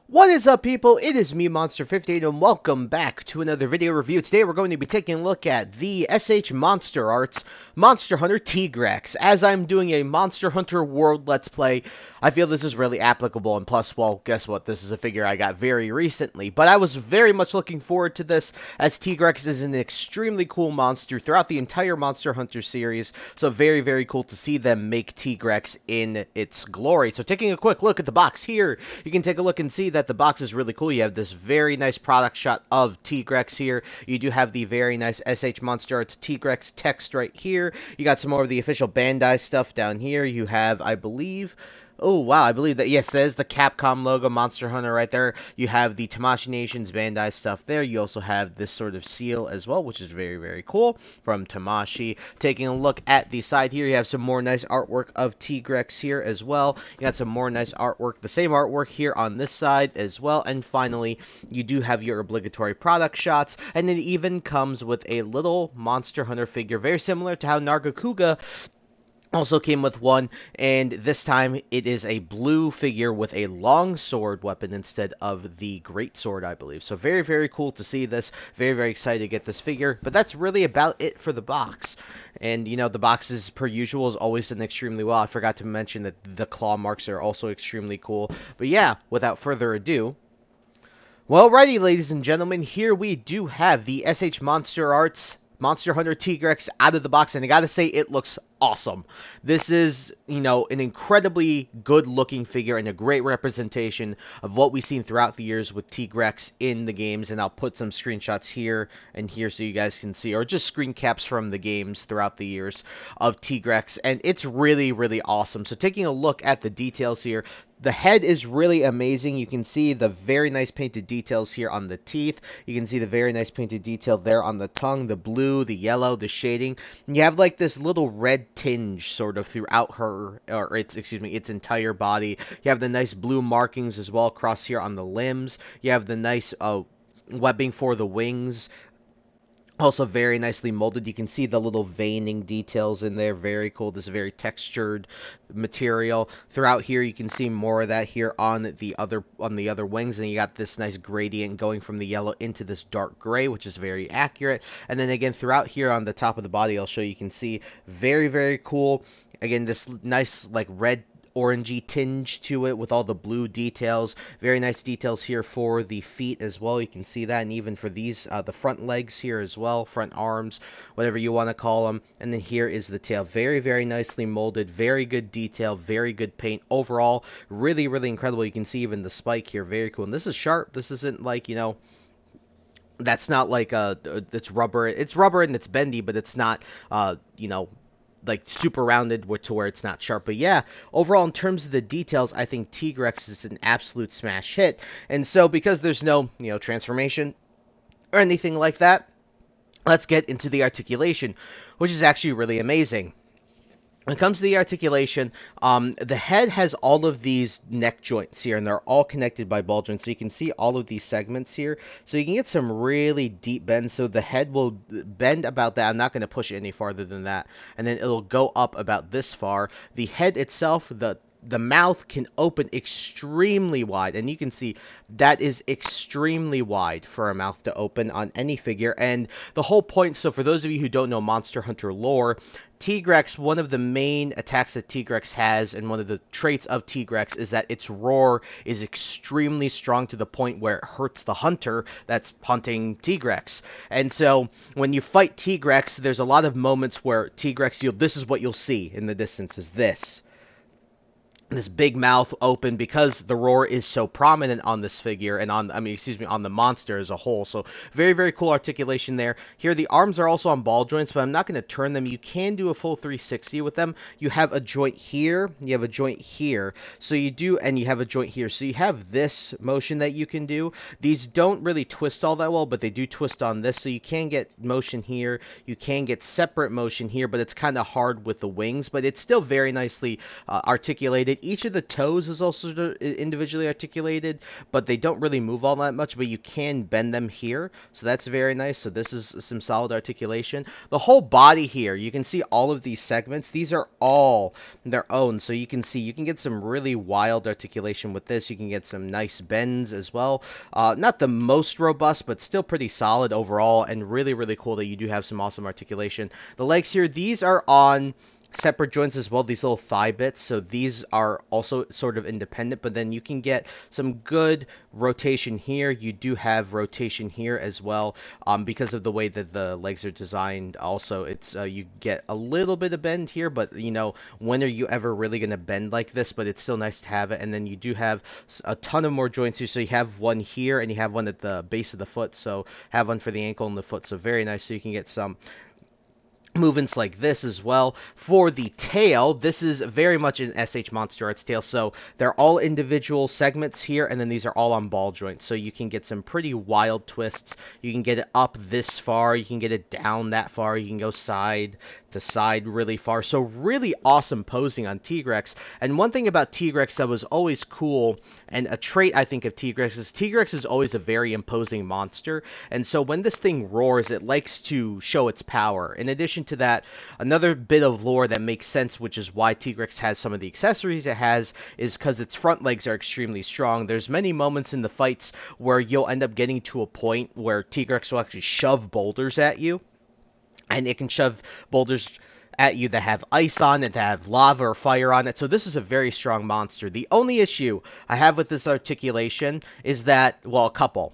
What is up, people? It is me, Monster58, and welcome back to another video review. Today we're going to be taking a look at the Monsterarts Monster Hunter Tigrex. As I'm doing a Monster Hunter World Let's Play, I feel this is really applicable, and plus, well, guess what? This is a figure I got very recently, but I was very much looking forward to this, as Tigrex is an extremely cool monster throughout the entire Monster Hunter series, so very, very cool to see them make Tigrex in its glory. So taking a quick look at the box here, you can take a look and see that the box is really cool. You have this very nice product shot of Tigrex here. You do have the very nice Monsterarts Tigrex text right here. You got some more of the official Bandai stuff down here. You have, I believe... Oh, wow, I believe that, yes, that is the Capcom logo, Monster Hunter right there. You have the Tamashii Nations Bandai stuff there. You also have this sort of seal as well, which is very, very cool from Tamashii. Taking a look at the side here, you have some more nice artwork of Tigrex here as well. You got some more nice artwork, the same artwork here on this side as well. And finally, you do have your obligatory product shots, and it even comes with a little Monster Hunter figure, very similar to how Nargacuga also came with one, and this time it is a blue figure with a long sword weapon instead of the great sword, I believe. So very, very cool to see this. Very, very excited to get this figure. But that's really about it for the box. And, you know, the box, as per usual, is always done extremely well. I forgot to mention that the claw marks are also extremely cool. But yeah, without further ado... Well, righty, ladies and gentlemen, here we do have the Monsterarts Monster Hunter Tigrex out of the box, and I gotta say, it looks awesome. This is, you know, an incredibly good looking figure and a great representation of what we've seen throughout the years with Tigrex in the games, and I'll put some screenshots here and here so you guys can see, or just screen caps from the games throughout the years of Tigrex, and it's really, really awesome. So taking a look at the details here, the head is really amazing. You can see the very nice painted details here on the teeth. You can see the very nice painted detail there on the tongue, the blue, the yellow, the shading. And you have like this little red tinge sort of throughout her, or its entire body. You have the nice blue markings as well across here on the limbs. You have the nice webbing for the wings. Also very nicely molded. You can see the little veining details in there. Very cool. This is very textured material. Throughout here, you can see more of that here on the other wings, and you got this nice gradient going from the yellow into this dark gray, which is very accurate. And then again, throughout here on the top of the body, I'll show you can see very, very cool. Again, this nice like red orangey tinge to it with all the blue details. Very nice details here for the feet as well. You can see that, and even for these, the front legs here as well, front arms, whatever you want to call them. And then here is the tail. Very, very nicely molded, very good detail, very good paint. Overall, really, really incredible. You can see even the spike here, very cool. And this is sharp. This isn't like, you know, that's not like it's rubber. It's rubber and it's bendy, but it's not, you know, like super rounded to where it's not sharp. But yeah, overall in terms of the details, I think Tigrex is an absolute smash hit. And so because there's no, you know, transformation or anything like that, let's get into the articulation, which is actually really amazing. When it comes to the articulation, the head has all of these neck joints here, and they're all connected by ball joints. So you can see all of these segments here. So you can get some really deep bends. So the head will bend about that. I'm not going to push it any farther than that. And then it'll go up about this far. The head itself, the mouth can open extremely wide, and you can see that is extremely wide for a mouth to open on any figure. And the whole point, so for those of you who don't know Monster Hunter lore, Tigrex, one of the main attacks that Tigrex has, and one of the traits of Tigrex, is that its roar is extremely strong to the point where it hurts the hunter that's hunting Tigrex. And so when you fight Tigrex, there's a lot of moments where Tigrex, this is what you'll see in the distance, is this big mouth open, because the roar is so prominent on this figure and on the monster as a whole. So very, very cool articulation there. Here the arms are also on ball joints, but I'm not going to turn them. You can do a full 360 with them. You have a joint here, you have a joint here, so you do, and you have a joint here. So you have this motion that you can do. These don't really twist all that well, but they do twist on this, so you can get motion here, you can get separate motion here, but it's kind of hard with the wings, but it's still very nicely articulated. it. Each of the toes is also individually articulated, but they don't really move all that much, but you can bend them here, so that's very nice. So this is some solid articulation. The whole body here, you can see all of these segments. These are all their own, so you can see you can get some really wild articulation with this. You can get some nice bends as well. Not the most robust, but still pretty solid overall, and really, really cool that you do have some awesome articulation. The legs here, these are on separate joints as well, these little thigh bits, so these are also sort of independent, but then you can get some good rotation here. You do have rotation here as well, because of the way that the legs are designed. Also, it's you get a little bit of bend here, but you know, when are you ever really going to bend like this? But it's still nice to have it. And then you do have a ton of more joints here, so you have one here and you have one at the base of the foot, so have one for the ankle and the foot, so very nice. So you can get some movements like this as well. For the tail, this is very much an SH Monsterarts tail, so they're all individual segments here, and then these are all on ball joints, so you can get some pretty wild twists. You can get it up this far, you can get it down that far, you can go side to side really far, so really awesome posing on Tigrex. And one thing about Tigrex that was always cool, and a trait I think of Tigrex is always a very imposing monster, and so when this thing roars, it likes to show its power. In addition to that, another bit of lore that makes sense, which is why Tigrex has some of the accessories it has, is because its front legs are extremely strong. There's many moments in the fights where you'll end up getting to a point where Tigrex will actually shove boulders at you, and it can shove boulders at you that have ice on it, that have lava or fire on it, so this is a very strong monster. The only issue I have with this articulation is that, well, a couple.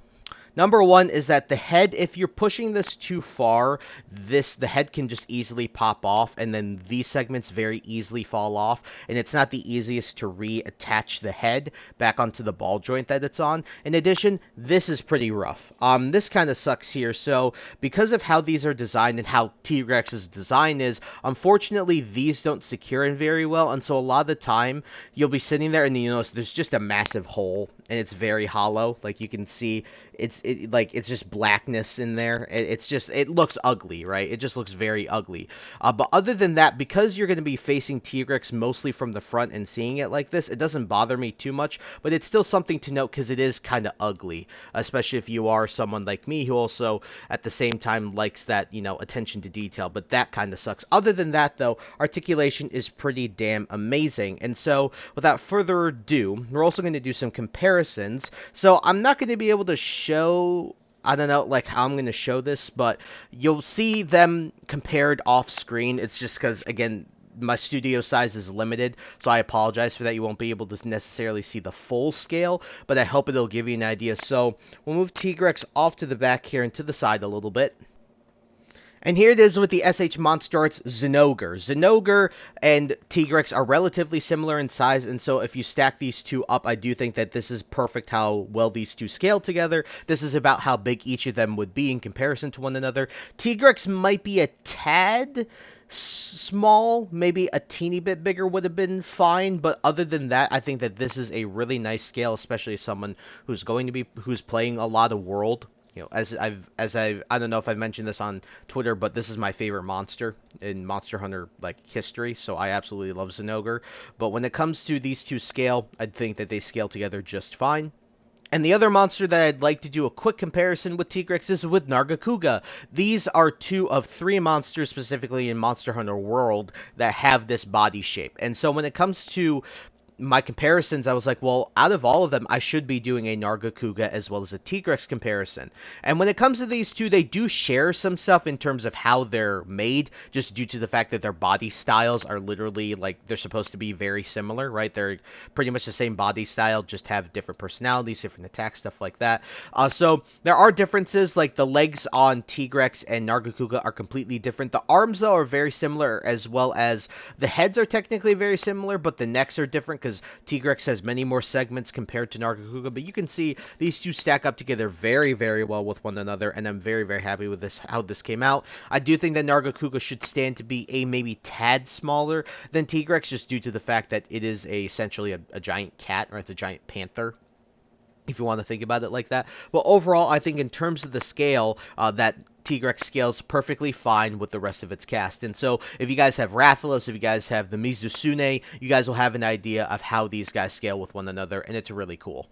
Number one is that the head, if you're pushing this too far, the head can just easily pop off, and then these segments very easily fall off, and it's not the easiest to reattach the head back onto the ball joint that it's on. In addition, this is pretty rough. This kind of sucks here, so because of how these are designed and how T-Rex's design is, unfortunately, these don't secure in very well, and so a lot of the time, you'll be sitting there and you notice there's just a massive hole, and it's very hollow. Like you can see, it's just blackness in there. It looks ugly, right? It just looks very ugly. But other than that, because you're going to be facing Tigrex mostly from the front and seeing it like this, it doesn't bother me too much, but it's still something to note because it is kind of ugly, especially if you are someone like me who also at the same time likes that, you know, attention to detail, but that kind of sucks. Other than that, though, articulation is pretty damn amazing. And so without further ado, we're also going to do some comparisons. So I'm not going to be able to show, I don't know, like how I'm going to show this, but you'll see them compared off screen. It's just because, again, my studio size is limited, so I apologize for that. You won't be able to necessarily see the full scale, but I hope it'll give you an idea. So we'll move Tigrex off to the back here and to the side a little bit. And here it is with the SH Monsterarts Zinogre. Zinogre and Tigrex are relatively similar in size, and so if you stack these two up, I do think that this is perfect how well these two scale together. This is about how big each of them would be in comparison to one another. Tigrex might be a tad small, maybe a teeny bit bigger would have been fine, but other than that, I think that this is a really nice scale, especially as someone who's playing a lot of World. You know, I don't know if I've mentioned this on Twitter, but this is my favorite monster in Monster Hunter, like, history, so I absolutely love Zinogre. But when it comes to these two scale, I think that they scale together just fine. And the other monster that I'd like to do a quick comparison with Tigrex is with Nargacuga. These are two of three monsters specifically in Monster Hunter World that have this body shape. And so when it comes to my comparisons, I was like, well, out of all of them, I should be doing a Nargacuga as well as a Tigrex comparison. And when it comes to these two, they do share some stuff in terms of how they're made, just due to the fact that their body styles are literally, like, they're supposed to be very similar, right? They're pretty much the same body style, just have different personalities, different attacks, stuff like that. So there are differences, like the legs on Tigrex and Nargacuga are completely different. The arms, though, are very similar, as well as the heads are technically very similar, but the necks are different, because Tigrex has many more segments compared to Nargacuga, but you can see these two stack up together very, very well with one another, and I'm very, very happy with this, how this came out. I do think that Nargacuga should stand to be a maybe tad smaller than Tigrex, just due to the fact that it is essentially a giant cat, or it's a giant panther. if you want to think about it like that. But overall, I think in terms of the scale, that Tigrex scales perfectly fine with the rest of its cast. And so if you guys have Rathalos, if you guys have the Mizusune, you guys will have an idea of how these guys scale with one another, and it's really cool.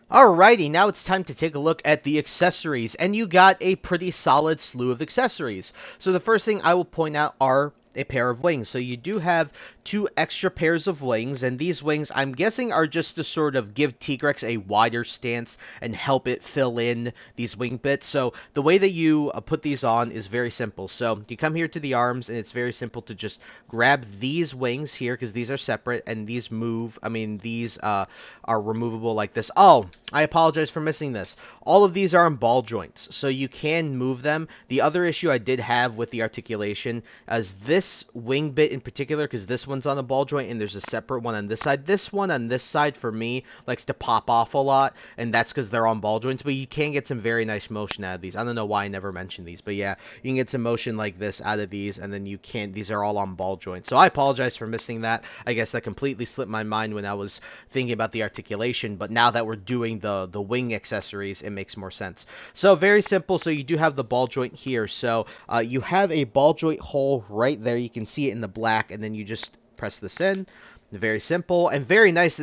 Alrighty, now it's time to take a look at the accessories, and you got a pretty solid slew of accessories. So the first thing I will point out are a pair of wings. So you do have two extra pairs of wings, and these wings I'm guessing are just to sort of give Tigrex a wider stance and help it fill in these wing bits. So the way that you put these on is very simple. So you come here to the arms, and it's very simple to just grab these wings here, because these are separate, and these move, these are removable like this. Oh, I apologize for missing this. All of these are on ball joints, so you can move them. The other issue I did have with the articulation is this wing bit in particular, because this one's on a ball joint and there's a separate one on this side. This one on this side for me likes to pop off a lot, and that's because they're on ball joints, but you can get some very nice motion out of these. I don't know why I never mentioned these, but yeah, you can get some motion like this out of these, and then you can't, these are all on ball joints. So I apologize for missing that. I guess that completely slipped my mind when I was thinking about the articulation, but now that we're doing the wing accessories, it makes more sense. So very simple. So you do have the ball joint here. So you have a ball joint hole right there. You can see it in the black, and then you just press this in. Very simple and very nice.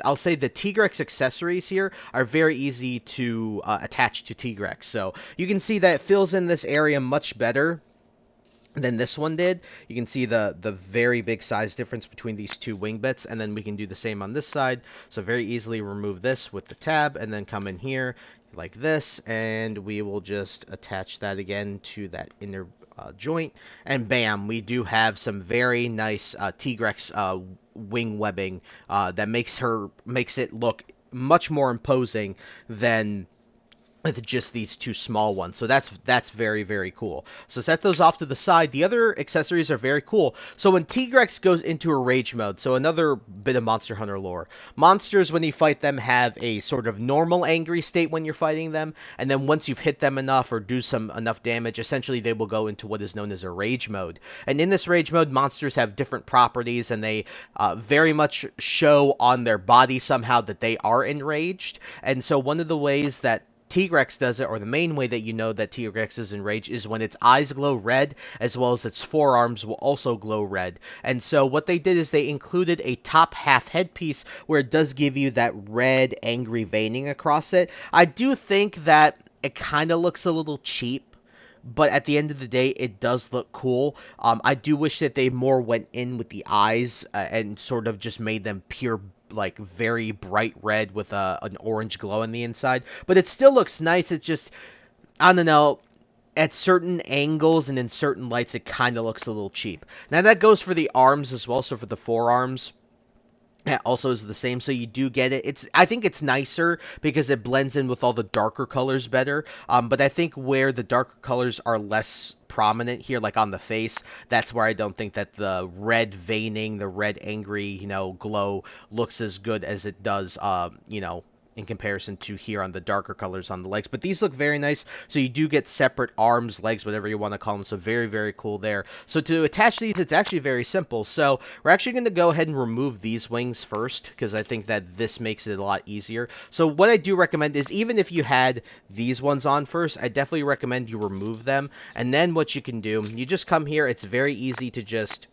I'll say the Tigrex accessories here are very easy to attach to Tigrex. So you can see that it fills in this area much better than this one did. You can see the very big size difference between these two wing bits, and then we can do the same on this side. So very easily remove this with the tab, and then come in here like this, and we will just attach that again to that inner joint, and bam, we do have some very nice Tigrex wing webbing that makes it look much more imposing than with just these two small ones. So that's very, very cool. So set those off to the side. The other accessories are very cool. So when Tigrex goes into a rage mode, so another bit of Monster Hunter lore, monsters, when you fight them, have a sort of normal angry state when you're fighting them, and then once you've hit them enough or do some enough damage, essentially they will go into what is known as a rage mode. And in this rage mode, monsters have different properties, and they very much show on their body somehow that they are enraged. And so one of the ways that Tigrex does it, or the main way that you know that Tigrex is enraged, is when its eyes glow red, as well as its forearms will also glow red. And so what they did is they included a top half headpiece where it does give you that red, angry veining across it. I do think that it kind of looks a little cheap, but at the end of the day, it does look cool. I do wish that they more went in with the eyes and sort of just made them pure, like, very bright red with an orange glow on the inside. But it still looks nice. It's just, I don't know, at certain angles and in certain lights, it kind of looks a little cheap. Now, that goes for the arms as well. So for the forearms, it also is the same, so you do get it. I think it's nicer because it blends in with all the darker colors better. But I think where the darker colors are less prominent here, like on the face, that's where I don't think that the red veining, the red angry, glow looks as good as it does, in comparison to here on the darker colors on the legs. But these look very nice. So you do get separate arms, legs, whatever you want to call them. So very, very cool there. So to attach these, it's actually very simple. So we're actually going to go ahead and remove these wings first, because I think that this makes it a lot easier. So what I do recommend is, even if you had these ones on first, I definitely recommend you remove them. And then what you can do, you just come here. It's very easy to just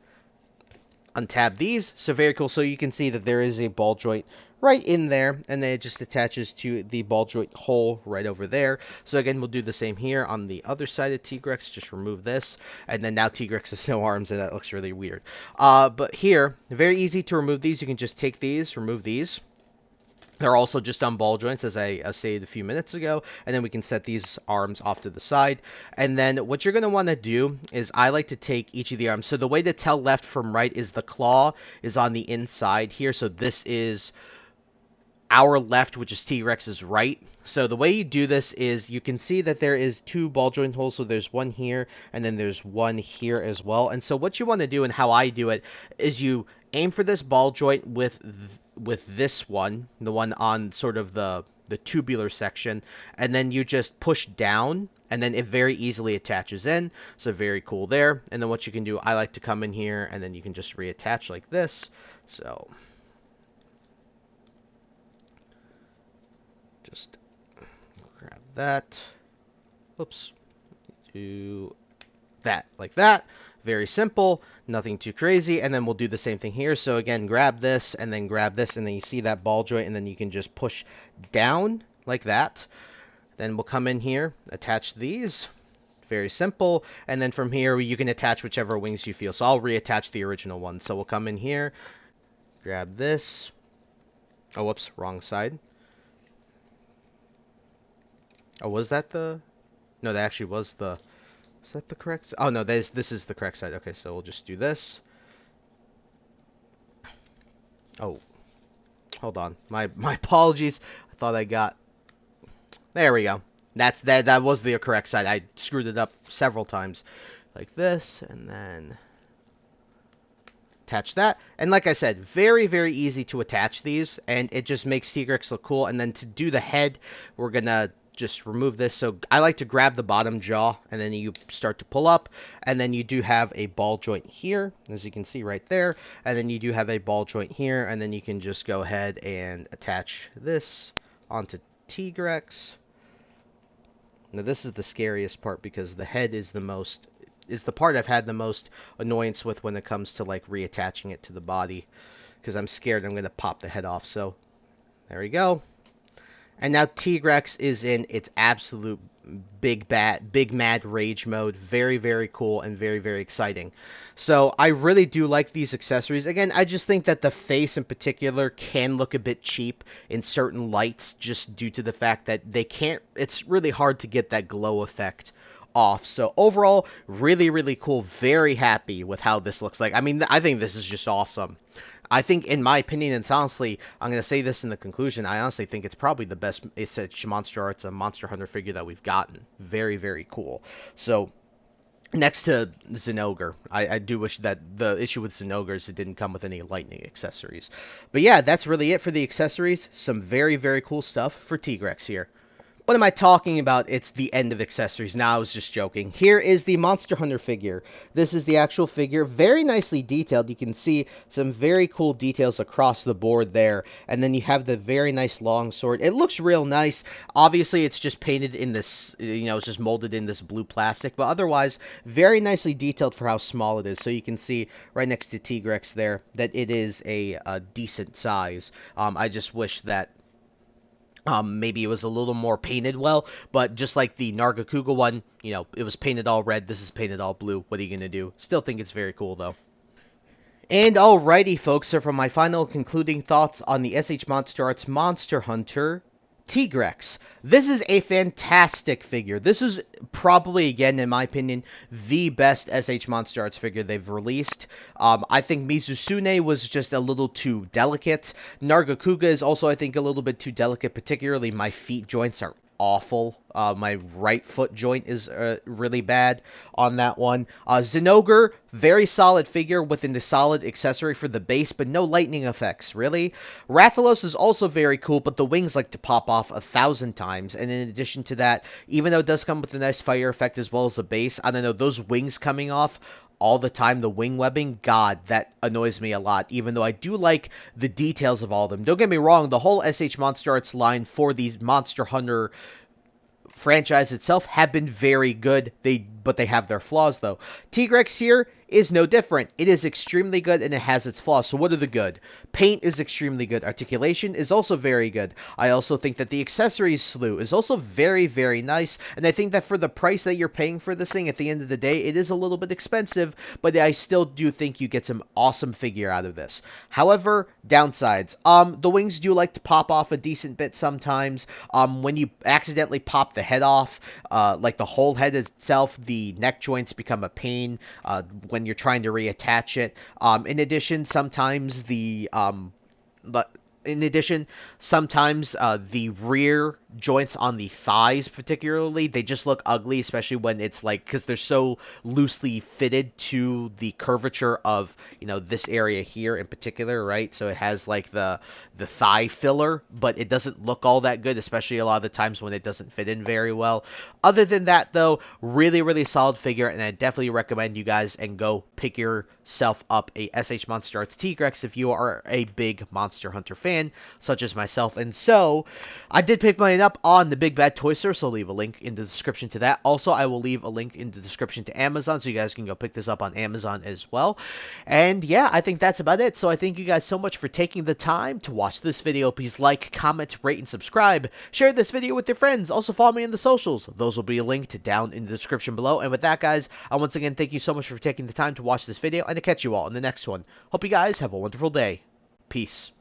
untab these. So very cool. So you can see that there is a ball joint right in there, and then it just attaches to the ball joint hole right over there. So again, we'll do the same here on the other side of Tigrex. Just remove this, and then now Tigrex has no arms, and that looks really weird. But here, very easy to remove these. You can just take these, remove these. They're also just on ball joints, as I stated a few minutes ago, and then we can set these arms off to the side. And then what you're going to want to do is, I like to take each of the arms. So the way to tell left from right is the claw is on the inside here. So this is our left, which is TigreX's right. So the way you do this is, you can see that there is two ball joint holes. So there's one here, and then there's one here as well. And so what you want to do, and how I do it, is you aim for this ball joint with this one, the one on sort of the tubular section, and then you just push down, and then it very easily attaches in. So very cool there. And then what you can do, I like to come in here, and then you can just reattach like this. So Just grab that. Oops. Do that like that. Very simple, nothing too crazy. And then we'll do the same thing here. So again, grab this, and then you see that ball joint, and then you can just push down like that. Then we'll come in here, attach these. Very simple. And then from here, you can attach whichever wings you feel. So I'll reattach the original one. So we'll come in here, grab this. Oh, whoops, wrong side. Oh, was that the... No, that actually was the... Is that the correct... Oh, no, this is the correct side. Okay, so we'll just do this. Oh. Hold on. My apologies. I thought I got... There we go. That was the correct side. I screwed it up several times. Like this, and then... attach that. And like I said, very, very easy to attach these, and it just makes Tigrex look cool. And then to do the head, we're gonna just remove this. So I like to grab the bottom jaw, and then you start to pull up, and then you do have a ball joint here, as you can see right there, and then you do have a ball joint here, and then you can just go ahead and attach this onto Tigrex. Now this is the scariest part, because the head is the part I've had the most annoyance with when it comes to like reattaching it to the body, because I'm scared I'm going to pop the head off. So there we go. And now Tigrex is in its absolute big mad rage mode. Very, very cool and very, very exciting. So I really do like these accessories. Again, I just think that the face in particular can look a bit cheap in certain lights, just due to the fact that it's really hard to get that glow effect off. So overall, really, really cool. Very happy with how this looks like. I mean, I think this is just awesome. I think, in my opinion, it's honestly, I'm going to say this in the conclusion, I honestly think it's probably the best Monsterarts, a Monster Hunter figure that we've gotten. Very, very cool. So, next to Zinogre, I do wish that the issue with Zinogre is it didn't come with any lightning accessories. But yeah, that's really it for the accessories. Some very, very cool stuff for Tigrex here. What am I talking about? It's the end of accessories. Now, I was just joking. Here is the Monster Hunter figure. This is the actual figure. Very nicely detailed. You can see some very cool details across the board there. And then you have the very nice long sword. It looks real nice. Obviously, it's just painted in this, it's just molded in this blue plastic. But otherwise, very nicely detailed for how small it is. So you can see right next to Tigrex there that it is a decent size. I just wish that maybe it was a little more painted well, but just like the Nargacuga one, it was painted all red. This is painted all blue. What are you going to do? Still think it's very cool, though. And alrighty, folks, so for my final concluding thoughts on the SH Monsterarts Monster Hunter Tigrex. This is a fantastic figure. This is probably, again, in my opinion, the best SH Monsterarts figure they've released. I think Mizusune was just a little too delicate. Nargacuga is also, I think, a little bit too delicate. Particularly, my feet joints are awful. My right foot joint is really bad on that one. Zinogre, very solid figure within the solid accessory for the base, but no lightning effects, really. Rathalos is also very cool, but the wings like to pop off 1,000 times. And in addition to that, even though it does come with a nice fire effect as well as the base, I don't know, those wings coming off all the time, the wing webbing, God, that annoys me a lot, even though I do like the details of all of them. Don't get me wrong, the whole SH Monsterarts line for these Monster Hunter franchise itself have been very good, but they have their flaws, though. Tigrex here is no different. It is extremely good, and it has its flaws. So what are the good? Paint is extremely good. Articulation is also very good. I also think that the accessories slew is also very, very nice, and I think that for the price that you're paying for this thing, at the end of the day, it is a little bit expensive, but I still do think you get some awesome figure out of this. However, downsides. The wings do like to pop off a decent bit sometimes. When you accidentally pop the head off, like the whole head itself, the neck joints become a pain when you're trying to reattach it. In addition, sometimes the rear joints on the thighs particularly, they just look ugly, especially when it's like, because they're so loosely fitted to the curvature of, you know, this area here in particular, right? So it has like the thigh filler, but it doesn't look all that good, especially a lot of the times when it doesn't fit in very well. Other than that, though, really solid figure, and I definitely recommend you guys and go pick yourself up a SH Monsterarts Tigrex if you are a big Monster Hunter fan, such as myself. And so, I did pick mine up on the Big Bad Toy Store, so I'll leave a link in the description to that. Also, I will leave a link in the description to Amazon, so you guys can go pick this up on Amazon as well. And yeah, I think that's about it. So I thank you guys so much for taking the time to watch this video. Please like, comment, rate, and subscribe. Share this video with your friends. Also follow me on the socials. Those will be linked down in the description below. And with that, guys, I once again thank you so much for taking the time to watch this video, and to catch you all in the next one. Hope you guys have a wonderful day. Peace.